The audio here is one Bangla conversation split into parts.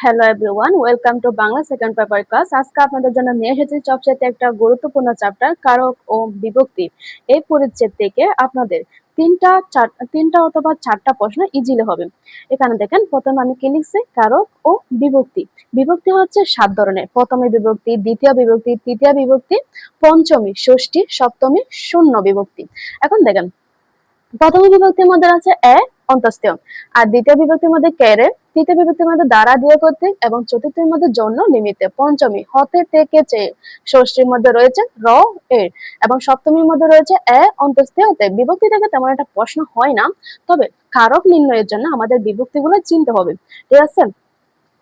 Hello everyone, welcome to Bangla second paper class. আজকে আপনাদের জন্য নিয়ে এসেছি সবচেয়ে একটা গুরুত্বপূর্ণ চ্যাপ্টার কারক ও বিভক্তি। এই পরিচ্ছেদ থেকে আপনাদের তিনটা অথবা চারটা প্রশ্ন ইজিলি হবে। এখানে দেখেন, প্রথমে আমি কি লিখছি, কারক ও বিভক্তি। বিভক্তি হচ্ছে 7 ধরনের: প্রথমে বিভক্তি, দ্বিতীয় বিভক্তি, তৃতীয় বিভক্তি, পঞ্চমী, ষষ্ঠী, সপ্তমী, শূন্য বিভক্তি। এখন দেখেন, প্রথম বিভক্তির মধ্যে আছে এ অন্তস্থীয়, আর দ্বিতীয় বিভক্তির মধ্যে কেরে, তৃতীয় বিভক্তির মধ্যে দ্বারা, দিয়ে কর্তৃক, এবং চতুর্থের মধ্যে জন্য, নিমিত্তে, পঞ্চমী হতে, থেকে, চেয়ে, ষষ্ঠীর মধ্যে রয়েছে র এর, এবং সপ্তমীর মধ্যে রয়েছে এ অন্তস্থীয় তে। বিভক্তি থেকে তেমন একটা প্রশ্ন হয় না, তবে কারক নির্ণয়ের জন্য আমাদের বিভক্তিগুলো চিনতে হবে। ঠিক আছে?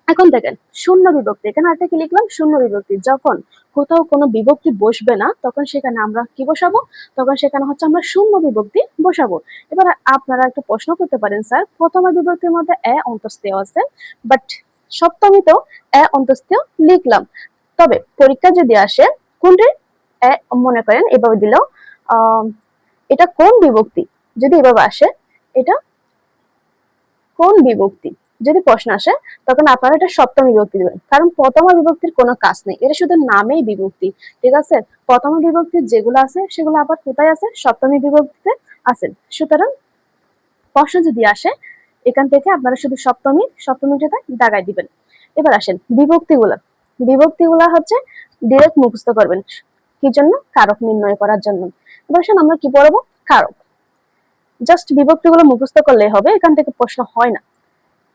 এখন দেখেন, শূন্য বিভক্তি। এখানে একটা কি লিখলাম, শূন্য বিভক্তি। যখন কোথাও কোনো বিভক্তি বসবে না, তখন সেখানে আমরা কি বসাবো? তখন সেখানে হচ্ছে আমরা শূন্য বিভক্তি বসাবো। এবার আপনারা একটা প্রশ্ন করতে পারেন, স্যার প্রথম বিভক্তির মধ্যে এ অন্তস্থীয় আছে, বাট সপ্তমীতেও এ অন্তস্থীয় লিখলাম, তবে পরীক্ষা যদি আসে কোনটি এ, মনে করেন এভাবে দিলেও এটা কোন বিভক্তি, যদি এভাবে আসে এটা কোন বিভক্তি, যদি প্রশ্ন আসে, তখন আপনারা এটা সপ্তম বিভক্তি দিবেন, কারণ প্রথম বিভক্তির কোনো কাজ নেই, এটা শুধু নামেই বিভক্তি। ঠিক আছে? প্রথম বিভক্তি যেগুলো আছে সেগুলো আবার কোথায় আছে? সপ্তমী বিভক্তিতে আছে। সুতরাং প্রশ্ন যদি আসে, এখান থেকে আপনারা শুধু সপ্তমীটাতে দাগাই দিবেন। এবার আসেন বিভক্তিগুলা। বিভক্তিগুলা হচ্ছে ডিরেক্ট মুখস্থ করবেন, কি জন্য? কারক নির্ণয় করার জন্য। এবার আসেন আমরা কি পড়বো? কারক। জাস্ট বিভক্তিগুলো মুখস্থ করলেই হবে, এখান থেকে প্রশ্ন হয় না।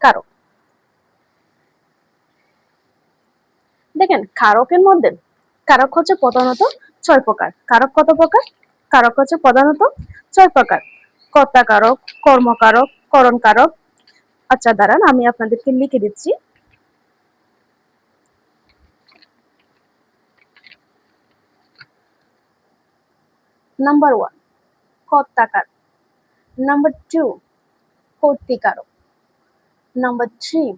কারক, দেখেন কারকের মধ্যে কারক হচ্ছে প্রধানত 6 প্রকার। কারক কত প্রকার? কারক হচ্ছে প্রধানত 6 প্রকার: কর্তা কারক, কর্মকারক, করণ কারক। আচ্ছা দাঁড়ান, আমি আপনাদেরকে লিখে দিচ্ছি। নাম্বার 1 কর্তা কারক, নাম্বার 2 কর্তৃকারক, নাম্বার 3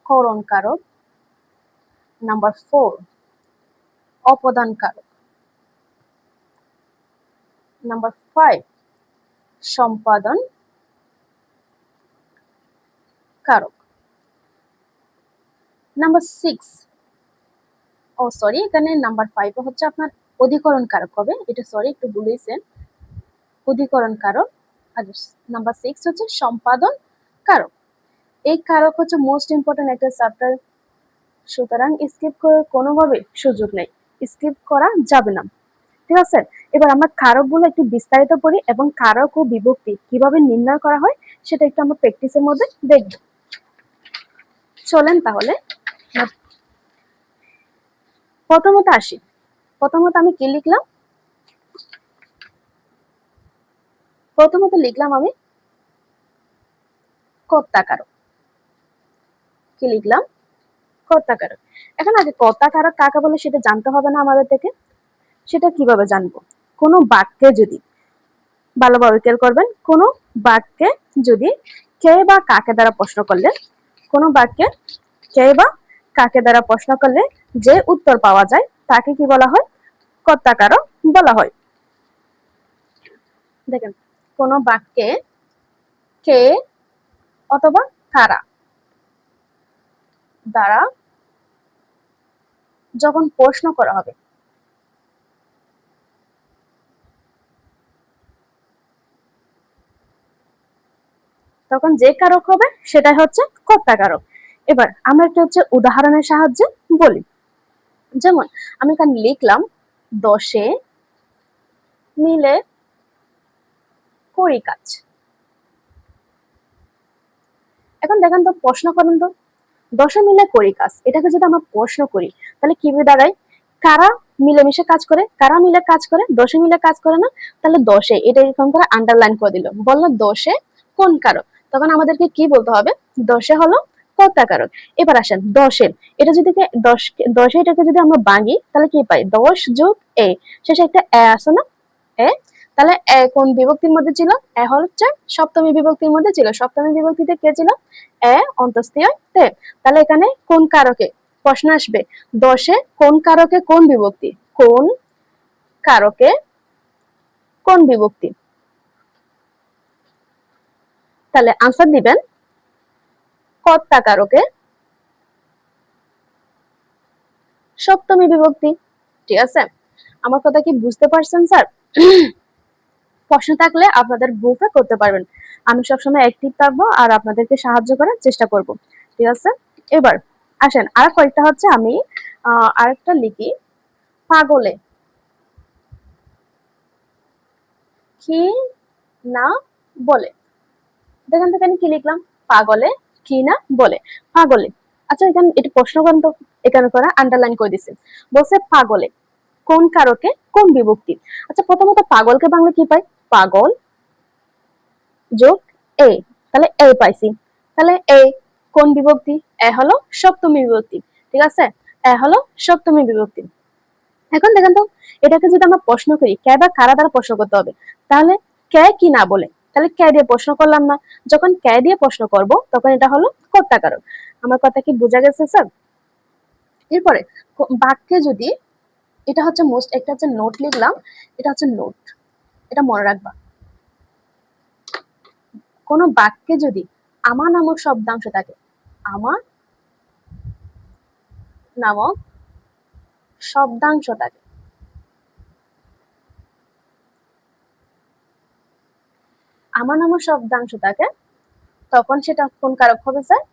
করণ কারক, নাম্বার 4 অপদান কারক, নাম্বার 5 সম্পাদন কারক, নাম্বার 6 এখানে নাম্বার 5 হচ্ছে আপনার অধিকরণ কারক হবে, এটা একটু ভুলেছেন, অধিকরণ কারক। আর নাম্বার 6 হচ্ছে সম্পাদন কারক। এই কারক হচ্ছে মোস্ট ইম্পর্টেন্ট একটা চ্যাপ্টার, সুতরাং স্কিপ করার কোনোভাবে সুযোগ নেই, স্কিপ করা যাবে না। ঠিক আছে? এবার আমরা কারক গুলো একটু বিস্তারিত পড়ি, এবং কারক ও বিভক্তি কিভাবে নির্ণয় করা হয় সেটা একটু আমরা প্র্যাকটিসের মধ্যে দেখব। চলেন তাহলে প্রথমত আসি। প্রথমত আমি কি লিখলাম? প্রথমত লিখলাম আমি কর্তা কারক। কি লিখলাম? কর্তা কারক। এখন আগে কর্তা কারক কাকে বলে সেটা জানতে হবে না আমাদের থেকে? সেটা কিভাবে জানবো? কোনো বাক্যে যদি, ভালোভাবে খেয়াল করবেন, কোনো বাক্যে যদি কে বা কাকে দ্বারা প্রশ্ন করলে, কোনো বাক্যে কে বা কাকে দ্বারা প্রশ্ন করলে যে উত্তর পাওয়া যায় তাকে কি বলা হয়? কর্তা কারক বলা হয়। দেখেন, কোনো বাক্যে কে অথবা কারা দ্বারা যখন প্রশ্ন করা হবে, তখন যে কারক হবে সেটাই হচ্ছে কর্তা কারক। এবার আমরা একটা হচ্ছে উদাহরণের সাহায্যে বলি। যেমন আমি এখানে লিখলাম, 10 মিলে করি কাজ। এখন দেখেন তো, প্রশ্ন করেন তো, 10 মিলে করি কাজ, এটাকে যদি আমরা প্রশ্ন করি তাহলে কি দাঁড়ায়? কারা মিলেমিশে কাজ করে? কারা মিলে কাজ করে? 10 মিলে কাজ করে না? তাহলে 10 এটা এরকম করে আন্ডারলাইন করে দিল, বললো 10 কোন কারক। তখন আমাদেরকে কি বলতে হবে? 10 হলো কর্তা কারক। এবার আসেন 10 এটা যদি 10 এটাকে যদি আমরা ভাঙি তাহলে কি পাই? 10 যোগ এ, শেষে একটা এ আছে না? এ, তাহলে এ কোন বিভক্তির মধ্যে ছিল? এ হচ্ছে সপ্তমী বিভক্তির মধ্যে ছিল। সপ্তমী বিভক্তিতে কে ছিল? এ অন্তস্থীয় তে। তাহলে এখানে কোন কারকে প্রশ্ন আসবে? 10 কোন কারকে কোন বিভক্তি? কোন কারকে কোন বিভক্তি? তাহলে আনসার দিবেন কর্তা কারকে সপ্তমী বিভক্তি। ঠিক আছে, আমার কথা কি বুঝতে পারছেন স্যার? প্রশ্ন থাকলে আপনাদের গ্রুপে করতে পারবেন, আমি সবসময় অ্যাক্টিভ থাকবো আর আপনাদেরকে সাহায্য করার চেষ্টা করব। ঠিক আছে, এবার আসেন আর কয়েকটা হচ্ছে আমি আরেকটা লিখি, পাগলে কি না বলে। দেখেন তো এখানে কি লিখলাম, পাগলে কি না বলে, পাগলে। আচ্ছা এখানে এটা প্রশ্ন করেন তো, এখানে করা আন্ডারলাইন করে দিছে, বলছে পাগলে কোন কারকে কোন বিভক্তি। আচ্ছা প্রথমত পাগলকে বাংলা কি পাই, পাগল যোগ এ, তাহলে এ পাইছি, তাহলে এ কোন বিভক্তি, এ হলো সপ্তমী বিভক্তি। ঠিক আছে, এ হলো সপ্তমী বিভক্তি। এখন দেখেন তো এটাকে যদি আমরা প্রশ্ন করি কে বা কারা দ্বারা প্রশ্ন করতে হবে, তাহলে কে কি না বলে, তাহলে কে দিয়ে প্রশ্ন করলাম না, যখন কে দিয়ে প্রশ্ন করব তখন এটা হলো কর্তাকারক। আমার কথা কি বোঝা গেছে স্যার? এরপরে বাক্যে যদি, এটা হচ্ছে মোস্ট একটা হচ্ছে নোট লিখলাম, এটা হচ্ছে নোট, এটা মনে রাখবা। কোন বাক্যে যদি আমা নামক শব্দাংশ থাকে, আমা নামক শব্দাংশ থাকে, আমা নামক শব্দাংশ থাকে, তখন সেটা কোন কারক হবে স্যার?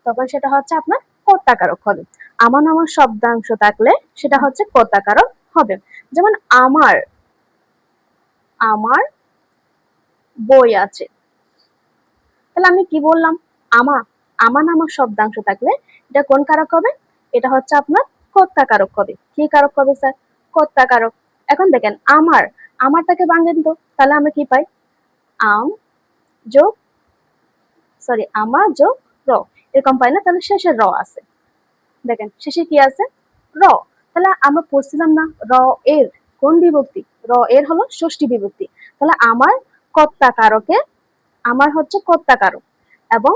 তখন সেটা হচ্ছে আপনার কর্তাকারক হবে। আমার নামক শব্দাংশ থাকলে সেটা হচ্ছে কর্তাকারক হবে। যেমন আমার, আমার বই আছে, তাহলে আমি কি বললাম, আমা, আমার নামক শব্দাংশ থাকলে এটা কোন কারক হবে, এটা হচ্ছে আপনার কর্তাকারক হবে। কি কারক হবে স্যার? কর্তাকারক। এখন দেখেন আমার, আমারটাকে ভাঙেন তো, তাহলে আমরা কি পাই, আম যোগ, সরি আমা যোগ র, এরকম পাই না, তাহলে শেষে র আছে। দেখেন শেষে কি আছে, র। তাহলে আমরা পড়ছিলাম না র এর কোন বিভক্তি, র এর হলো ষষ্ঠী বিভক্তি। তাহলে আমার কর্তা কারকে, আমার হচ্ছে কর্তা কারক এবং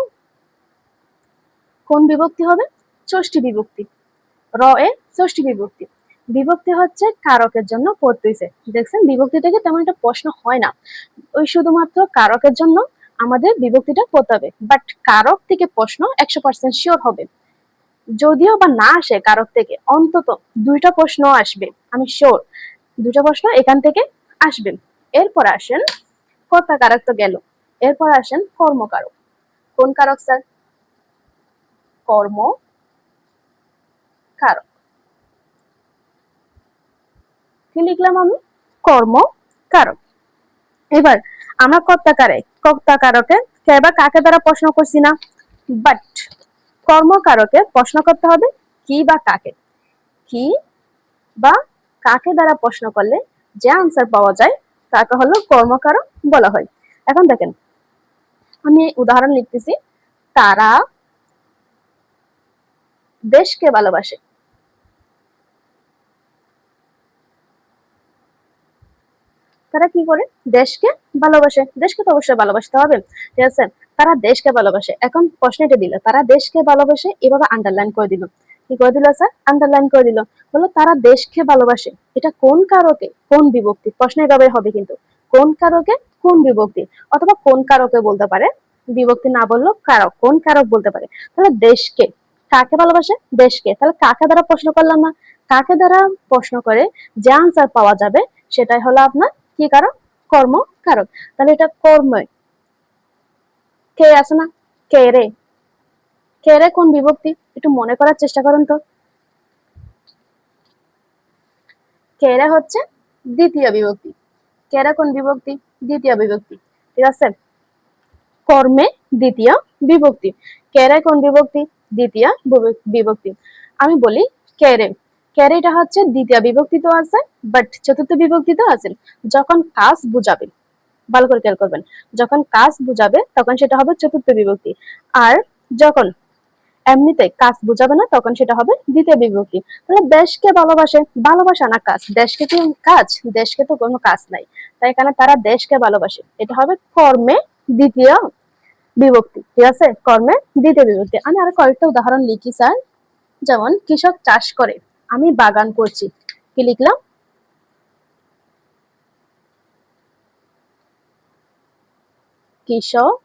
কোন বিভক্তি হবে, ষষ্ঠী বিভক্তি, র এর ষষ্ঠী বিভক্তি। বিভক্তি হচ্ছে কারকের জন্য পড়তে হইছে। দেখছেন বিভক্তি থেকে তেমন একটা প্রশ্ন হয় না, ওই শুধুমাত্র কারকের জন্য আমাদের বিভক্তিটা পড়তে হবে, বাট কারক থেকে প্রশ্ন 100% শিওর হবে। যদিও বা না আসে কারক থেকে, অন্তত দুইটা প্রশ্ন আসবে, আমি শিওর দুটো প্রশ্ন এখান থেকে আসবে। এরপর আসেন কর্তা কারক তো গেল, এরপর আসেন কর্মকারক। কোন কারক স্যার? কর্ম কারক। কি লিখলাম আমি, কর্ম কারক। এবার আমরা কর্তা কারকে কে বা কাকে দ্বারা প্রশ্ন করছি না, বাট কর্মকারকে প্রশ্ন করতে হবে কি বা কাকে, কি বা কাকে দ্বারা প্রশ্ন করলে যে আনসার পাওয়া যায় তাকে হলো কর্মকারক বলা হয়। এখন দেখেন আমি উদাহরণ লিখতেছি, তারা দেশকে ভালোবাসে, তারা কি করে, দেশকে ভালোবাসে, দেশকে তো অবশ্যই ভালোবাসতে হবে। ঠিক আছে, তারা দেশকে ভালোবাসে। এখন প্রশ্ন এটা দিল তারা দেশকে ভালোবাসে, এভাবে আন্ডারলাইন করে দিল। কি করে দিল স্যার? আন্ডারলাইন করে দিল, বললো তারা দেশকে ভালোবাসে, এটা কোন কারকে কোন বিভক্তি, প্রশ্ন এভাবে হবে কিন্তু, কোন কারকে কোন বিভক্তি, অথবা কোন কারকে বলতে পারে, বিভক্তি না বললেও কারক, কোন কারক বলতে পারে। তাহলে দেশকে, কাকে ভালোবাসে, দেশকে, তাহলে কাকে দ্বারা প্রশ্ন করলাম না, কাকে দ্বারা প্রশ্ন করে যে আনসার পাওয়া যাবে সেটাই হলো আপনার কি কারক, কর্ম কারক। তাহলে এটা কর্ম, কে আছে না, কে রে, কে রে কোন বিভক্তি, একটু মনে করার চেষ্টা করুন তো। কে রে হচ্ছে দ্বিতীয় বিভক্তি, কে রে কোন বিভক্তি, দ্বিতীয় বিভক্তি। ঠিক আছে, কর্মে দ্বিতীয় বিভক্তি, কে রে কোন বিভক্তি, দ্বিতীয় বিভক্তি। আমি বলি কে রে, কে রে এটা হচ্ছে দ্বিতীয় বিভক্তি তো আছে, বাট চতুর্থ বিভক্তি তো আছে। যখন কাজ বুঝাবে, ভালো করে খেয়াল করবেন, যখন কাজ বুঝাবে তখন সেটা হবে চতুর্থ বিভক্তি, আর যখন এমনিতে কাজ বুঝাবে না তখন সেটা হবে দ্বিতীয় বিভক্তি। তাহলে দেশকে ভালোবাসে, ভালোবাসা না কাজ, দেশকে কি কাজ, দেশকে তো কোনো কাজ নাই, তাই এখানে তারা দেশকে ভালোবাসে, এটা হবে কর্মে দ্বিতীয় বিভক্তি। ঠিক আছে, কর্মে দ্বিতীয় বিভক্তি। আমি আরো কয়েকটা উদাহরণ লিখি স্যার, যেমন কৃষক চাষ করে, আমি বাগান করছি। কি লিখলাম, কৃষক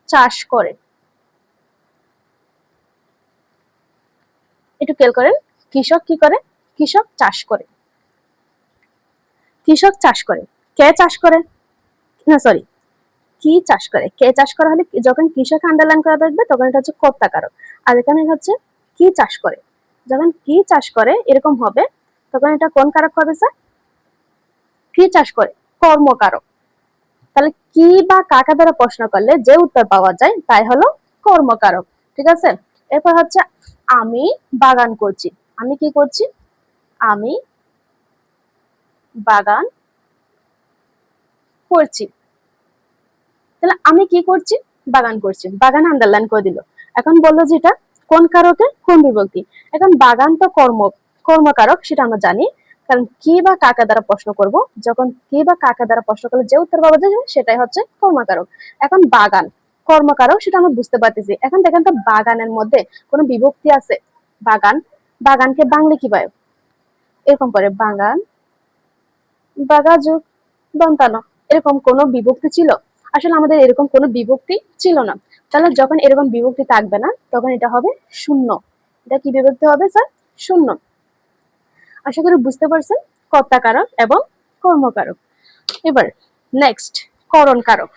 চাষ করে। একটু খেয়াল করেন, কৃষক কি করে? কৃষক চাষ করে। কৃষক চাষ করে। কে চাষ করে? না সরি, কি চাষ করে? কে চাষ করা হলে যখন কৃষক আন্ডারলাইন করা থাকবে তখন এটা হচ্ছে কর্তা কারক। আর এখানে হচ্ছে কি চাষ করে। যখন কি চাষ করে এরকম হবে তখন এটা কোন কারক হবে স্যার? কি চাষ করে? কর্মকারক। তাহলে কি বা কাকা দ্বারা প্রশ্ন করলে যে উত্তর পাওয়া যায় তাই হলো কর্মকারক। ঠিক আছে? এরপর হচ্ছে আমি বাগান করছি। আমি কি করছি? আমি বাগান করছি। তাহলে আমি কি করছি? বাগান করছি। বাগান আন্ডারলাইন করে দিল। এখন বললো যে এটা কোন কারকে? কোন বিভক্তি? এখন বাগান তো কর্মকারক, সেটা আমরা জানি। কারণ কি বা কাকা দ্বারা প্রশ্ন করব, যখন কি বা কাকা দ্বারা প্রশ্ন করলে যে উত্তর পাওয়া যায় সেটাই হচ্ছে কর্মকারক। এখন বাগান কর্মকারক, সেটা আমরা বুঝতে পারতেছি। এখন দেখেন তো বাগানের মধ্যে কোনো বিভক্তি আছে? বাগান, বাগানকে বাংলা কি পায়? এরকম করে বাগান, বাগাযোগ দন্তান, এরকম কোনো বিভক্তি ছিল? আসলে আমাদের এরকম কোনো বিভক্তি ছিল না। তাহলে যখন এরকম বিভক্তি থাকবে না তখন এটা হবে শূন্য। এটা কি বিভক্তি হবে স্যার? শূন্য। আশা করি বুঝতে পারছেন কর্তা কারক এবং কর্মকারক। এবার নেক্সট করণ কারক।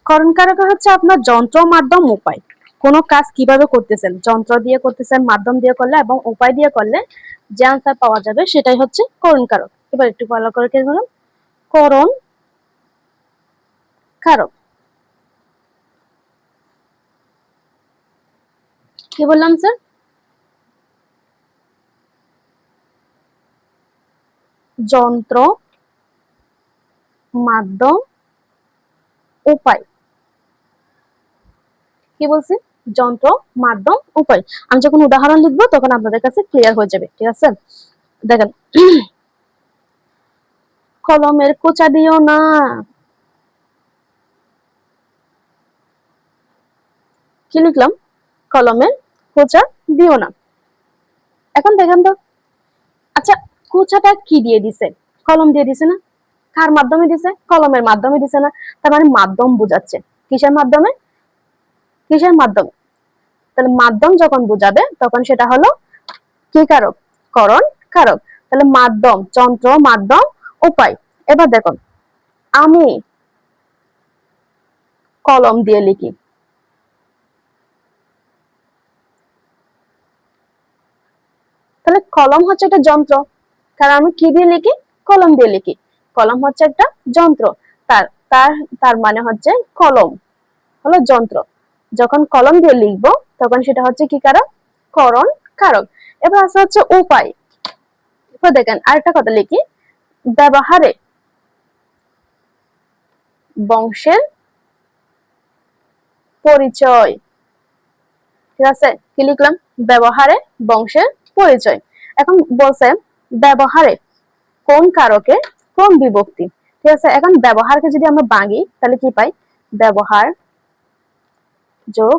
করণ কারক হচ্ছে আপনার যন্ত্র, মাধ্যম, উপায়। কোন কাজ কিভাবে করতেছেন, যন্ত্র দিয়ে করতেছেন, মাধ্যম দিয়ে করলে এবং উপায় দিয়ে করলে যে আনসার পাওয়া যাবে সেটাই হচ্ছে করণ কারক। এবার একটু ভালো করে কি হলো? করণ কারক। কি বললাম স্যার? যন্ত্র, মাধ্যম, উপায়। কি বলছি? যন্ত্র, মাধ্যম, উপায়। আমি যখন উদাহরণ লিখবো তখন আপনাদের কাছে ক্লিয়ার হয়ে যাবে। ঠিক আছে? দেখেন, কলমের কোচা দিও না। কি লিখলাম? কলমের কোচা দিও না। এখন দেখেন তো, আচ্ছা কোচাটা কি দিয়ে দিছে? কলম দিয়ে দিছে না? কার মাধ্যমে দিছে? কলমের মাধ্যমে দিছে না? তার মানে মাধ্যম বোঝাচ্ছে। কিসের মাধ্যমে? কিসের মাধ্যমে? তাহলে মাধ্যম যখন বোঝাবে তখন সেটা হলো কি কারক? করণ কারক। তাহলে মাধ্যম, যন্ত্র, মাধ্যম, উপায়। এবার দেখুন, আমি কলম দিয়ে লিখি। তাহলে কলম হচ্ছে একটা যন্ত্র, কারণ আমি কি দিয়ে লিখি? কলম দিয়ে লিখি। কলম হচ্ছে একটা যন্ত্র। তার তার তার মানে হচ্ছে কলম হলো যন্ত্র। যখন কলম দিয়ে লিখবো তখন সেটা হচ্ছে কি কারক? করণ কারক। এবার আছে হচ্ছে উপায়। এবার দেখেন আরেকটা কথা লিখি, ব্যবহারে বংশের পরিচয়। ঠিক আছে? কি লিখলাম? ব্যবহারে বংশের পরিচয়। এখন বলছে ব্যবহারে কোন কারকে কোন বিভক্তি। ঠিক আছে? এখন ব্যবহারকে যদি আমরা ভাঙি তাহলে কি পাই? ব্যবহার যোগ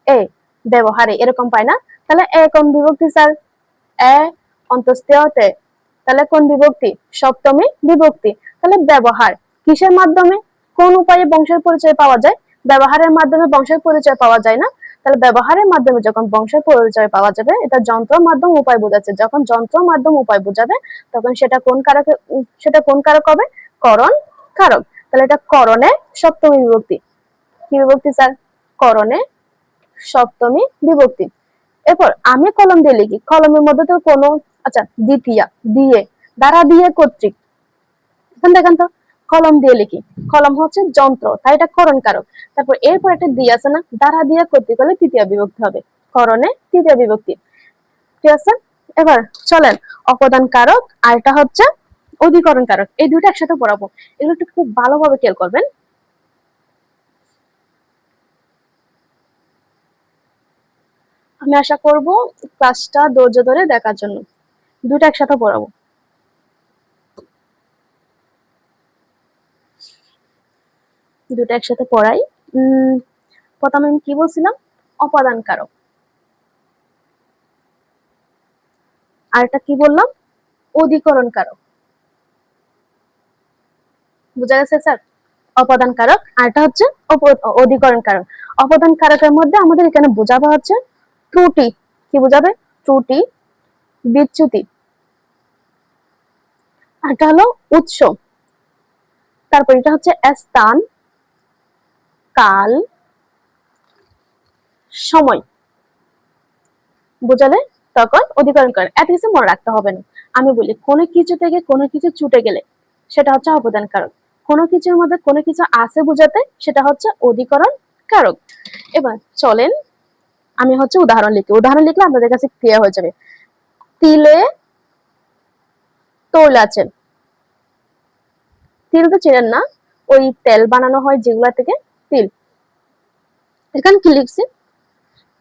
এ, ব্যবহারে, এরকম পাই না? তাহলে এ কোন বিভক্তি স্যার? এ অন্তঃস্থতে, তাহলে কোন বিভক্তি? সপ্তমী বিভক্তি। তাহলে ব্যবহার কিসের মাধ্যমে, কোন উপায়ে বংশের পরিচয় পাওয়া যায়? ব্যবহারের মাধ্যমে বংশের পরিচয় পাওয়া যায় না। তাহলে ব্যবহারের মাধ্যমে যখন বংশের পরিচয় পাওয়া যাবে, এটা যন্ত্র, মাধ্যম, উপায় বোঝাচ্ছে। যখন যন্ত্র, মাধ্যম, উপায় বোঝাবে তখন সেটা কোন কারক? সেটা কোন কারক হবে? করণ কারক। তাহলে এটা করণে সপ্তমী বিভক্তি। কি বিভক্তি স্যার? করণে সপ্তমী বিভক্তি। এরপর আমি কলম দিয়ে লিখি। কলমের মধ্যে তো কোনো, আচ্ছা দ্বিতীয়া, দিয়ে, দ্বারা, দিয়ে, কর্তৃক। এখন দেখেন তো, কলম দিয়ে লিখি, কলম হচ্ছে যন্ত্র, তাই এটা করণ কারক। তারপর এরপর একটা দিয়ে আছে না? দ্বারা, দিয়ে, কর্তৃক হলে তৃতীয় বিভক্তি হবে। করণে তৃতীয় বিভক্তি। ঠিক আছে? এবার চলেন, অপদান কারক আর এটা হচ্ছে অধিকরণ কারক, এই দুটো একসাথে পড়াবো। এগুলো একটু খুব ভালোভাবে খেয়াল করবেন। আমি আশা করব ক্লাসটা ধৈর্য ধরে দেখার জন্য। দুটো একসাথে পড়াবো। দুটো একসাথে পড়াই। প্রথমে আমি কি বলছিলাম? অপাদান কারক। আর এটা কি বললাম? অধিকরণ কারক। বুঝা গেছে স্যার? অপদান কারক, আর এটা হচ্ছে অধিকরণ কারক। অপদান কারকের মধ্যে আমাদের এখানে বোঝাবো হচ্ছে ত্রুটি। কি বোঝাবে? ত্রুটি, বিচ্যুতি। আর এটা হলো উৎস। তারপর এটা হচ্ছে স্থান, কাল, সময় বোঝালে তখন অধিকরণ কারক। এত কিছু মনে রাখতে হবে না। আমি বলি কোনো কিছু থেকে কোনো কিছু ছুটে গেলে সেটা হচ্ছে অপদান কারক। কোনো কিছুর মধ্যে কোনো কিছু আছে বোঝাতে সেটা হচ্ছে অধিকরণ কারক। এবার চলেন আমি হচ্ছে উদাহরণ লিখি। উদাহরণ লিখলে আপনাদের কাছে ক্লিয়ার হয়ে যাবে। তিলে তৈল আছে। তিল তো চেনেন না, ওই তেল বানানো হয় যেগুলা থেকে, তিল। এখানে কি লিখছি?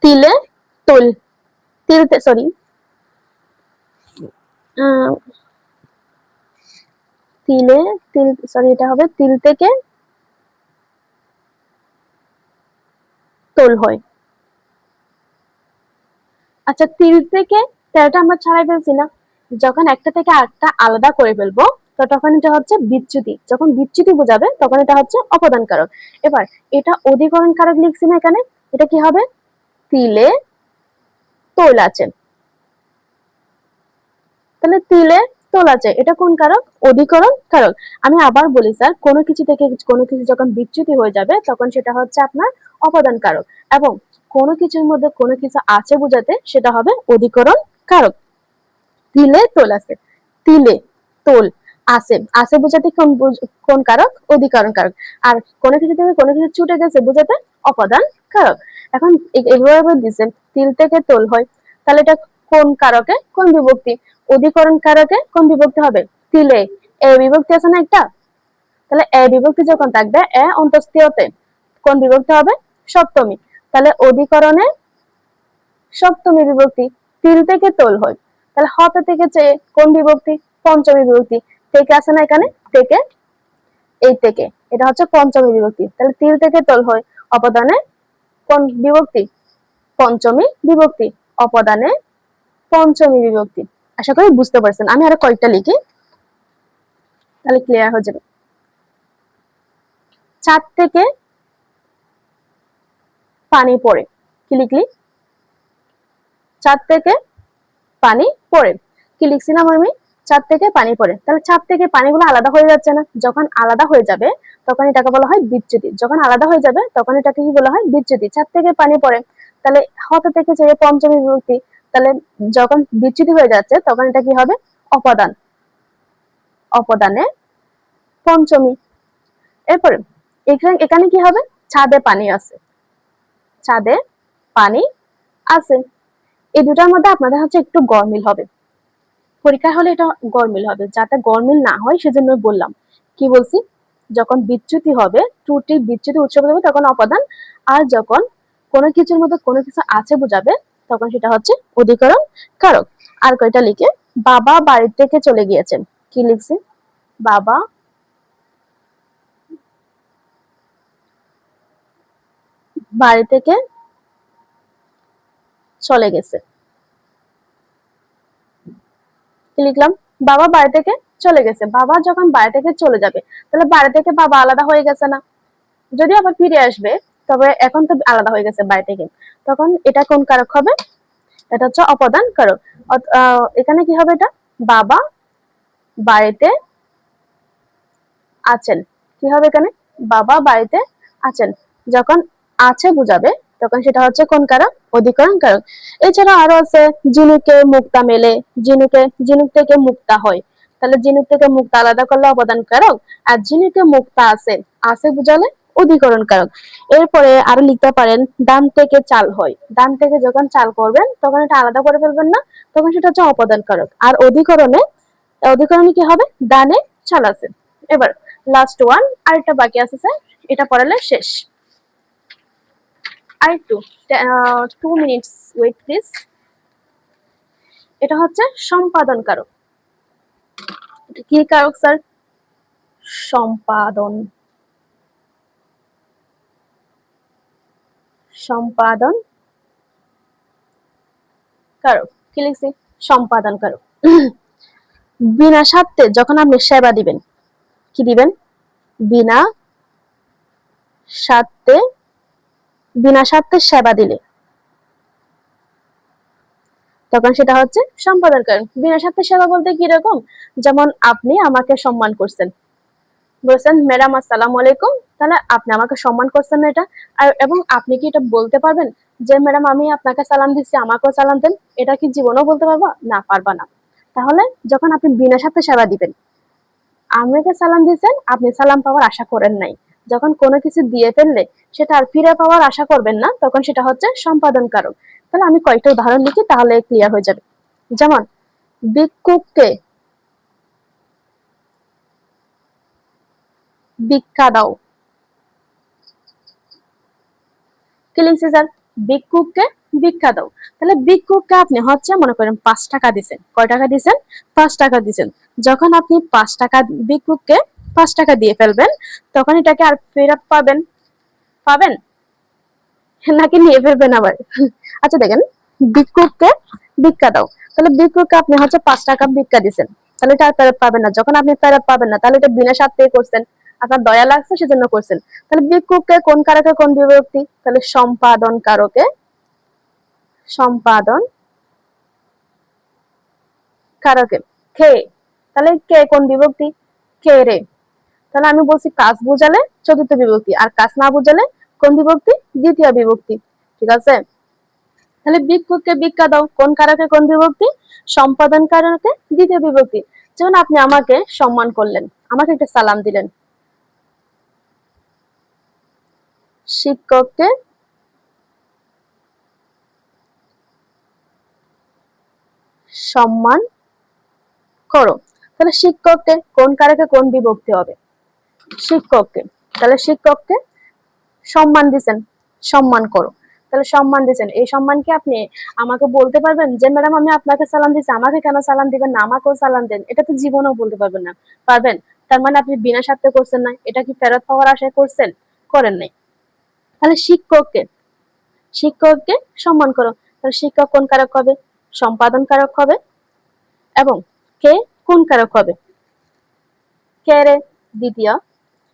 তিলে তৈল, তিলতে সরি তিলে তিল সরি এটা হবে তিল থেকে তৈল হয়। আচ্ছা, তিল থেকে তেলটা আমরা ছাড়াই ফেলছি না, যখন একটা থেকে আরেকটা আলাদা করে ফেলবো তো তখন এটা হচ্ছে বিচ্যুতি। যখন বিচ্যুতি বোঝাবে তখন এটা হচ্ছে অপদান কারক। এবার এটা অধিকরণ কারক লিখছি না এখানে, এটা কি হবে? তিলে তৈল আছে। তাহলে তিলে তৈল আছে, এটা কোন কারক? অধিকরণ কারক। আমি আবার বলি স্যার, কোনো কিছু থেকে কোনো কিছু যখন বিচ্যুতি হয়ে যাবে তখন সেটা হচ্ছে আপনার অপদান কারক, এবং কোনো কিছুর মধ্যে কোনো কিছু আছে বোঝাতে সেটা হবে অধিকরণ কারক। তিলে তোল আছে, তিলে তোল আছে, আছে বোঝাতে কোন কারক? অধিকরণ কারক। আর কোনো কিছু থেকে কোনো কিছু ছুটে গেছে বোঝাতে অপদান কারক। এখন এভাবে দিচ্ছেন তিল থেকে তোল হয়, তাহলে এটা কোন কারকে কোন বিভক্তি? অধিকরণ কারকে কোন বিভক্তি হবে? তিলে এ বিভক্তি আছে না একটা, তাহলে এ বিভক্তি যখন থাকবে এ অন্তস্থীয়তে কোন বিভক্তি হবে? সপ্তমী। তাহলে অধিকরণে সপ্তমী বিভক্তি। তিল থেকে তোল হয়, তাহলে হতে থেকে চেয়ে কোন বিভক্তি? পঞ্চমী বিভক্তি। থেকে আছে না এখানে, থেকে, এই থেকে, এটা হচ্ছে পঞ্চমী বিভক্তি। তাহলে তিল থেকে তোল হয়, অপদানে কোন বিভক্তি? পঞ্চমী বিভক্তি। অপদানে পঞ্চমী বিভক্তি। আশা করি বুঝতে পারছেন। আমি আরো কয়েকটা লিখি, তাহলে ক্লিয়ার হয়ে যাবে। চাঁদ থেকে পানি পড়ে। কি লিখলি? চাঁদ থেকে পানি পড়ে। কি লিখছিলাম আমি? চাঁদ থেকে পানি পড়ে। তাহলে চাঁদ থেকে পানিগুলো আলাদা হয়ে যাচ্ছে না? যখন আলাদা হয়ে যাবে তখন এটাকে বলা হয় বিচ্যুতি। যখন আলাদা হয়ে যাবে তখন এটাকে কি বলা হয়? বিচ্যুতি। চাঁদ থেকে পানি পড়ে, তাহলে হতে থেকে চেয়ে পঞ্চমী বিভক্তি। তাহলে যখন বিচ্যুতি হয়ে যাচ্ছে তখন এটা কি হবে? অপদান। অপদানে পঞ্চমী। এরপরে এখানে কি হবে? ছাদে পানি আছে, ছাদে পানি আছে। এই দুটার মধ্যে আপনাদের হচ্ছে একটু গরমিল হবে। পরীক্ষা হলে এটা গরমিল হবে, যাতে গরমিল না হয় সেজন্য বললাম। কি বলছি? যখন বিচ্যুতি হবে, ত্রুটি বিচ্যুতি উৎস বোঝাবে তখন অপদান, আর যখন কোনো কিছুর মধ্যে কোনো কিছু আছে বোঝাবে তখন সেটা হচ্ছে অধিকরণ কারক। আর কয়টা লিখে, বাবা বাড়ি থেকে চলে গিয়েছেন। কি লিখছি? বাবা বাড়ি থেকে চলে গেছে। কি লিখলাম? বাবা বাড়ি থেকে চলে গেছে। বাবা যখন বাড়ি থেকে চলে যাবে তাহলে বাড়ি থেকে বাবা আলাদা হয়ে গেছে না? যদি আবার ফিরে আসবে, তবে এখন তো আলাদা হয়ে গেছে বাড়ি থেকে, তখন এটা কোন কারক হবে? এটা হচ্ছে অপদান কারক। এখানে কি হবে? এটা বাবা বাড়িতে আছেন। কি হবে এখানে? বাবা বাড়িতে আছেন। যখন আছে বুঝাবে তখন সেটা হচ্ছে কোন কারক? অধিকরণ কারক। এছাড়া আরো আছে, ঝিনুকে মুক্তা মেলে, ঝিনুক থেকে মুক্তা হয়। তাহলে ঝিনুক থেকে মুক্তা আলাদা করলে অবদান কারক, আর ঝিনুকে মুক্তা আছে, আছে বুঝালে অধিকরণ কারক। এরপরে আরো লিখতে পারেন, ধান থেকে চাল হয়। ধান থেকে যখন চাল করবেন তখন এটা আলাদা করে ফেলবেন না, তখন সেটা হচ্ছে অপদান কারক। আর অধিকরণে কি হবে? দানে চাল আছে। এবার লাস্ট ওয়ান, আরেকটা বাকি আছে স্যার, এটা পড়ালে শেষ। আরেকটু 2 মিনিটস ওয়েট প্লিজ। এটা হচ্ছে সম্পাদন কারক। কি কারক স্যার? সম্পাদন। সম্পাদন কারক। কি লিখছি? সম্পাদন কারক। বিনা স্বার্থে যখন আপনি সেবা দিবেন, কি দিবেন? বিনা স্বার্থে বিনা স্বার্থে সেবা দিলে তখন সেটা হচ্ছে সম্পাদন করেন। বিনা স্বার্থে সেবা বলতে কিরকম, যেমন আপনি আমাকে সম্মান করছেন, বলছেন ম্যাডাম আসসালামু আলাইকুম, তাহলে আপনি আমাকে সম্মান করছেন না এটা। আর এবং আপনি কি এটা বলতে পারবেন যে ম্যাডাম আমি আপনাকে সালাম দিচ্ছি, আমাকেও সালাম দেন? এটা কি জীবনেও বলতে পারবা না? পারবা না। তাহলে যখন আপনি বিনা স্বার্থে সেবা দিবেন, আমাকে সালাম দিয়েছেন, আপনি সালাম পাওয়ার আশা করেন নাই, যখন কোনো কিছু দিয়ে ফেললে সেটা আর ফিরে পাওয়ার আশা করবেন না, তখন সেটা হচ্ছে সম্পাদন কারক। তাহলে আমি কয়েকটা উদাহরণ লিখি, তাহলে ক্লিয়ার হয়ে যাবে। যেমন ভিক্ষুককে ভিক্ষা দাও, কি লিখছি স্যার? ভিক্ষুককে ভিক্ষা দাও। তাহলে ভিক্ষুককে আপনি হচ্ছে মনে করেন 5 টাকা দিচ্ছেন। কয় টাকা দিচ্ছেন? 5 টাকা দিচ্ছেন। যখন আপনি 5 টাকা ভিক্ষুককে 5 টাকা দিয়ে ফেলবেন, তখন এটাকে আর ফেরত পাবেন পাবেন নাকি নিয়ে ফেলবেন আবার? আচ্ছা দেখেন, ভিক্ষুককে ভিক্ষা দাও, তাহলে ভিক্ষুককে আপনি হচ্ছে 5 টাকা ভিক্ষা দিচ্ছেন, তাহলে এটা আর ফেরত পাবেন না। যখন আপনি ফেরত পাবেন না, তাহলে এটা বিনা স্বার্থে করছেন, আপনার দয়া লাগছে সেজন্য করছেন। তাহলে ভিক্ষুককে কোন কারকে কোন বিভক্তি? তাহলে সম্পাদন কারকে সম্পাদন কারকে খে, তাহলে কে কোন বিভক্তি? কে রে। তাহলে আমি বলছি কাজ বুঝালে চতুর্থ বিভক্তি, আর কাজ না বুঝালে কোন বিভক্তি? দ্বিতীয় বিভক্তি। ঠিক আছে? তাহলে ভিক্ষুককে ভিক্ষা দাও কোন কারকে কোন বিভক্তি? সম্পাদন কারকে দ্বিতীয় বিভক্তি। যেমন আপনি আমাকে সম্মান করলেন, আমাকে একটা সালাম দিলেন। শিক্ষককে সম্মান করো, তাহলে শিক্ষককে কোন কারকে কোন বিভক্তি হবে? শিক্ষককে। তাহলে শিক্ষককে সম্মান দিচ্ছেন, সম্মান করো, তাহলে সম্মান দিচ্ছেন। এই সম্মান কি আপনি আমাকে বলতে পারবেন যে ম্যাডাম আমি আপনাকে সালাম দিচ্ছি, আমাকে কেন সালাম দিবেন না, আমাকেও সালাম দেন? এটা তো জীবনেও বলতে পারবেন না। পারবেন? তার মানে আপনি বিনা স্বার্থে করছেন না, এটা কি ফেরত পাওয়ার আশায় করছেন? করেন নাই। তাহলে শিক্ষককে শিক্ষককে সম্মান করো, তাহলে শিক্ষক কোন কারক হবে? সম্পাদন কারক হবে। এবং কে কোন কারক হবে? কে রে দ্বিতীয়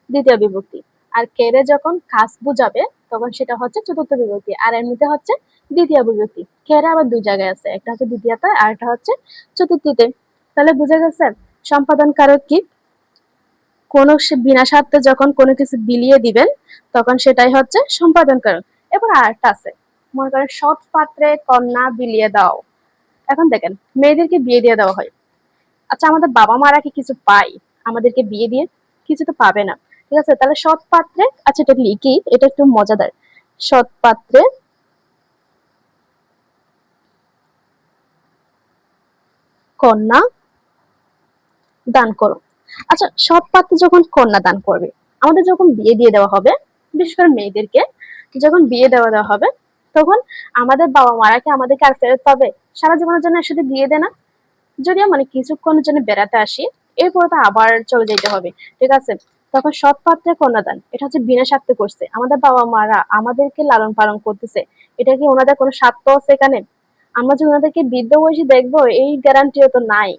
দ্বিতীয় বিভক্তি। আর কে রে যখন কাজ বুঝাবে, তখন সেটা হচ্ছে চতুর্থ বিভক্তি, আর এমনিতে হচ্ছে দ্বিতীয় বিভক্তি। কে রে আবার 2 জায়গায় আছে, একটা হচ্ছে দ্বিতীয়তে আর একটা হচ্ছে চতুর্থীতে। তাহলে বুঝে গেছে সম্পাদন কারক কি? কোন বিনা স্বার্থে যখন কোনো কিছু বিলিয়ে দিবেন, তখন সেটাই হচ্ছে সম্পাদন কারক। এবার আরেকটা আছে, মনে করেন সৎ পাত্রে কন্যা বিলিয়ে দাও। এখন দেখেন, মেয়েদেরকে বিয়ে দিয়ে দেওয়া হয়। আচ্ছা আমাদের বাবা মারা কি কিছু পায় আমাদেরকে বিয়ে দিয়ে? কিছু তো পাবে না। ঠিক আছে? তাহলে সৎ পাত্রে, আচ্ছা এটা লিখি, এটা একটু মজাদার। সৎ পাত্রে কন্যা দান করো। আচ্ছা সৎ পাত্রে যখন কন্যা দান করবে, আমাদের যখন বিয়ে দিয়ে দেওয়া হবে, বিশেষ করে মেয়েদেরকে যখন বিয়ে দেওয়া হবে, তখন আমাদের বাবা মারা কি আমাদেরকে আর ফেরত পাবে? সারা জীবনের জন্য একসাথে দিয়ে দেয় না? যদিও মানে কিছুক্ষণের জন্য বেড়াতে আসি, এরপর তো আবার চলে যেতে হবে। ঠিক আছে? তখন সৎ পাত্রে কন্যাদান, এটা হচ্ছে বিনা স্বার্থে করছে, আমাদের বাবা মারা আমাদেরকে লালন পালন করতেছে। এটা কি ওনাদের কোনো স্বার্থ আছে এখানে? আমরা যে ওনাদেরকে বৃদ্ধ বয়সী দেখবো এই গ্যারান্টিও তো নাই।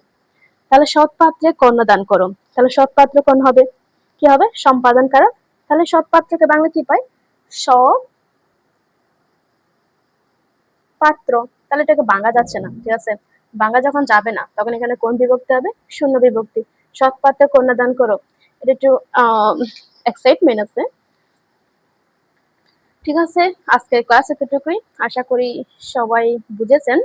তাহলে সৎ পাত্রে কন্যাদান করো, তাহলে সৎ পাত্র কোন হবে? কি হবে? সম্পাদন কারক। তাহলে সৎ পাত্রকে বাংলা কি পাই? সৎ পাত্র। তাহলে এটাকে ভাঙা যাচ্ছে না। ঠিক আছে? ভাঙা যখন যাবে না, তখন এখানে কোন বিভক্তি হবে? শূন্য বিভক্তি। সৎ পাত্রে কন্যাদান করো, এটা একটু এক্সাইটমেন্ট আছে। ঠিক আছে, আজকের ক্লাস এতটুকুই। আশা করি সবাই বুঝেছেন।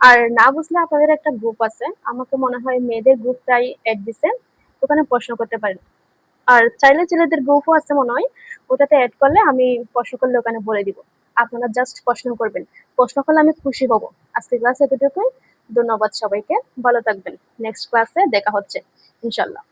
আর না বুঝলে আপনাদের একটা গ্রুপ আছে, আমাকে মনে হয় মেয়েদের গ্রুপটাই অ্যাড দিছে, ওখানে প্রশ্ন করতে পারেন। আর চাইলে ছেলেদের গ্রুপও আছে মনে হয়, ওটাতে অ্যাড করলে আমি প্রশ্ন করলে ওখানে বলে দিব। আপনারা জাস্ট প্রশ্ন করবেন, প্রশ্ন করলে আমি খুশি হব। আজকের ক্লাস এতটুকুই। ধন্যবাদ সবাইকে, ভালো থাকবেন। নেক্সট ক্লাসে দেখা হচ্ছে ইনশাল্লাহ।